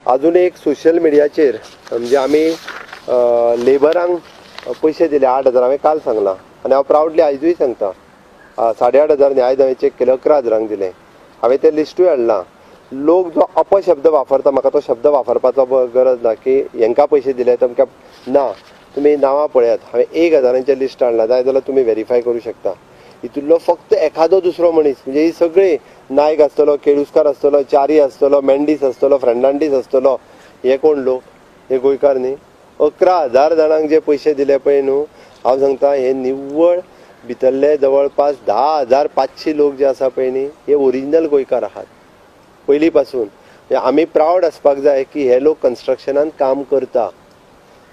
अजून एक सोशल मिडियाचेर म्हणजे आम्ही लेबरांक पैसे दिले 8,000 हांवें काल सांगला आनी हांव प्राउडली आयजूय सांगता 8,500 न्ही आयज हांवें चेक केले 11,000 दिले. हांवें ते लिस्टूय हाडला. लोक जो अपशब्द वापरता म्हाका तो शब्द वापरपाचो गरज ना की हांकां पैसे दिले तुमकां ना. तुम्ही नांवां पळयात. हांवें 1,000चे लिस्ट हाडला जाय जाल्यार तुमी व्हेरीफाय करूं शकता. हितूंतलो फक्त एखादो दुसरो मनीस म्हणजे ही सगळी नायक आसतलो, केळुस्कार आसतलो, च्यारी आसतलो, मेंडीस आसतलो, फेर्नांडीस आसतलो, हे कोण लोक? हे गोंयकार न्ही. 11,000 जाणांक जे पयशे दिले पळय न्हू, हांव सांगता हे निव्वळ भितरले जवळपास 10,500 लोक जे आसा पळय न्ही हे ओरिजिनल गोंयकार आहात पयलीं पासून. आमी प्रावड आसपाक जाय की हे लोक कन्स्ट्रक्शनान काम करता.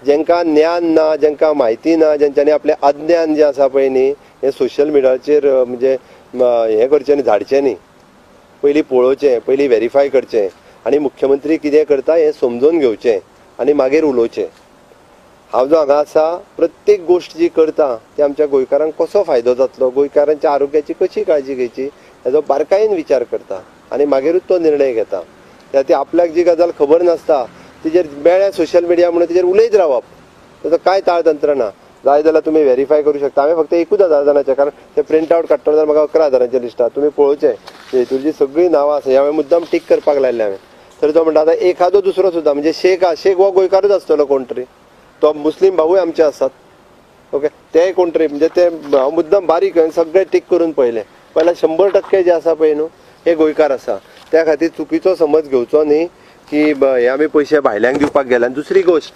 जेंकां ज्ञान ना, जेंकां म्हायती ना, जेंच्यांनी आपलें अज्ञान जे आसा पळय न्ही हे सोशल मिडियाचेर म्हणजे हें करचें न्ही, धाडचें न्ही. पयलीं पळोवचें, पयलीं व्हेरीफाय करचें आनी मुख्यमंत्री कितें करता हें समजून घेवचें आनी मागीर उलोवचें. हांव जो हांगा आसा प्रत्येक गोश्ट जी करता ती आमच्या गोंयकारांक कसो फायदो जातलो, गोंयकारांच्या आरोग्याची कशी काळजी घेवची हेजो बारकायेन विचार करता आनी मागीरूच तो निर्णय घेता. त्या ती आपल्याक जी गजाल खबर नासता तिजेर मेळ्ळें सोशल मिडिया म्हणून तिजेर उलयत रावप ताचो कांय ताळतंत्र ना. जाय जाल्यार तुमी व्हेरीफाय करूं शकता. हांवें फक्त 1,000 जाणांचें कारण ते प्रिंट आवट काडटलो जाल्यार म्हाका 11,000चे लिस्ट आहा. तुमी पळोवचें हितूरची सगळीं नांवां आसा. हांवें मुद्दाम टीक करपाक लायलें हांवें. तर तो म्हणटा आतां एखादो दुसरो सुद्दां म्हणजे शेख हो गोंयकारूच आसतलो कोण तरी, तो मुस्लीम भावूय आमचे आसात. ओके, ते कोण तरी म्हणजे ते हांव मुद्दाम बारीक सगळे टीक करून पळयलें. पयल्यार 100% जे आसा पळय न्हू हे गोंयकार आसा. त्या खातीर चुकीचो समज घेवचो न्ही की हे आमी पयशे भायल्यांक दिवपाक गेले. आनी दुसरी गोश्ट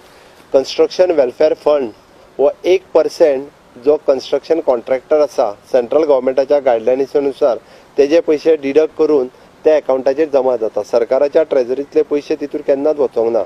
कन्स्ट्रक्शन वेलफेअर फंड हो 1% जो कन्स्ट्रक्शन कॉन्ट्रॅक्टर आसा सेंट्रल गव्हर्मेंटाच्या गायडलायन्सानुसार तेजे पयशे डिडक्ट करून त्या अकाउंटाचेर जमा जाता. सरकाराच्या ट्रेझरींतले पयशे तितूर केन्नाच वचोंक ना.